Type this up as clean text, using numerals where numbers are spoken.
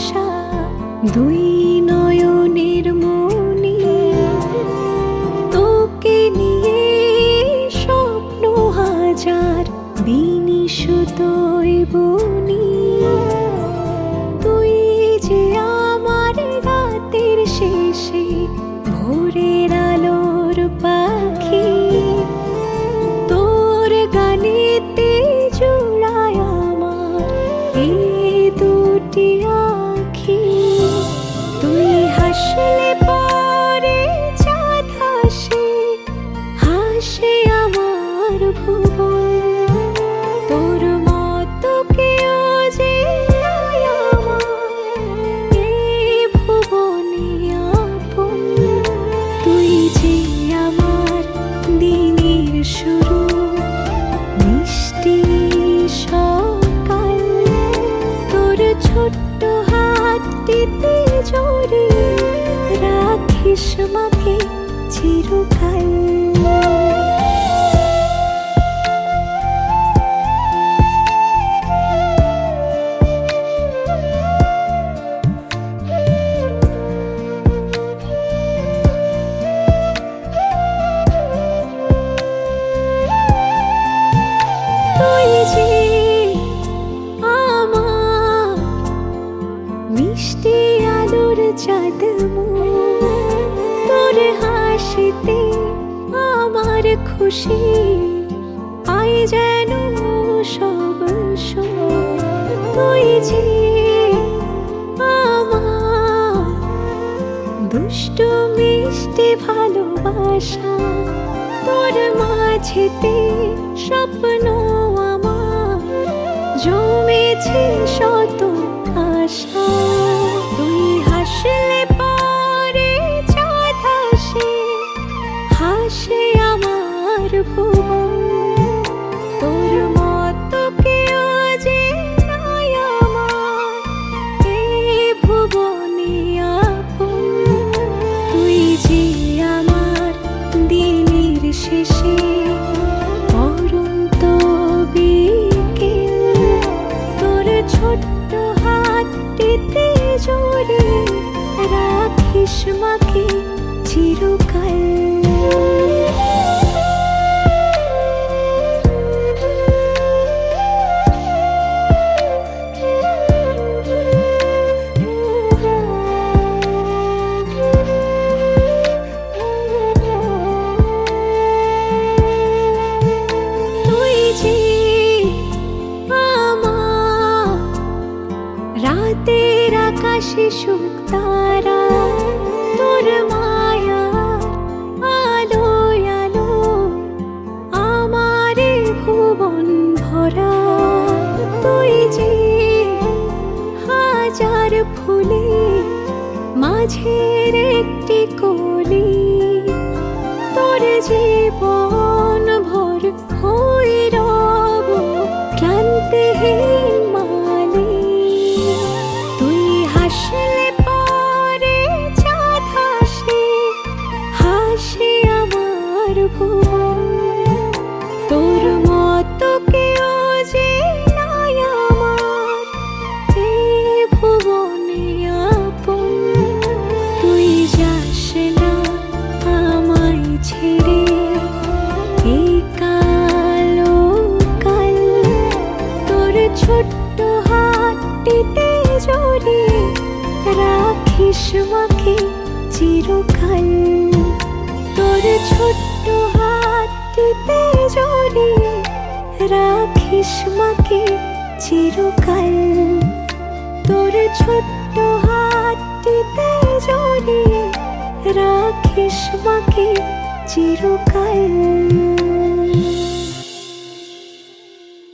ভাষা দুই নয়নের মনি, তোকে নিয়ে স্বপ্ন হাজার বিনিশুতোয় বনি। তুই যে আমার রাতের শেষে ভোরের আলোর পাখি, তোর গানেতে জোড়ায় আমার এই দুটি আঁখি। তুই হাসলে পরে চাঁদ হাসে, হাসে আমার ভুবন। তোর মতো কেউ যে নাই আমার এই ভুবনে আপন। তুই যে আমার দিনের শুরু, মিষ্টি সকাল। তোর ছোট্ট হাতটিতে জড়িয়ে রাখিস মাকে চিরকাল। তুই যে আমার মিষ্টি আলোর চাঁদ মুখ, তোর হাসিতে আমার খুশি পাই যেন সব সুখ। তুই যে আমার দুষ্টু মিষ্টি ভালোবাসা, তোর মাঝেতে স্বপ্ন আমার জমেছে শত আশা। তুই হাসলে পরে চাঁদ হাসে, হাসে আমার ভুবন। তোর মতো কেউ যে নাই আমার এই ভুবনে আপন। তুই যে আমার দিনের শেষে পরন্ত বিকেল। তোর ছোট্ট হাতটিতে জড়িয়ে রাখিস মাকে চিরকাল। তুই যে আমার রাতের আকাশে সুখ তারা, তোর মায়ার আলোয় আলো আমার ভুবন ভরা। তুই যে হাজার ফুলে মাঝের একটি কলি, তোর জীবন ভর হয়ে রব ক্লান্তিহীন মালি। তুই হাসলে পরে চাঁদ হাসে, হাসে আমার ভুবন। তোর মতো কেউ যে নাই আমার এই ভুবনে আপন। তুই যাস না আমায় ছেড়ে এই কালো কাল। তোর ছোট্ট হাতটিতে জড়িয়ে রাখিস মাকে চিরকাল। তোর ছোট্ট হাতটিতে জড়িয়ে রাখিস মাকে চিরকাল। তোর ছোট্ট হাতটিতে জড়িয়ে রাখিস মাকে চিরকাল।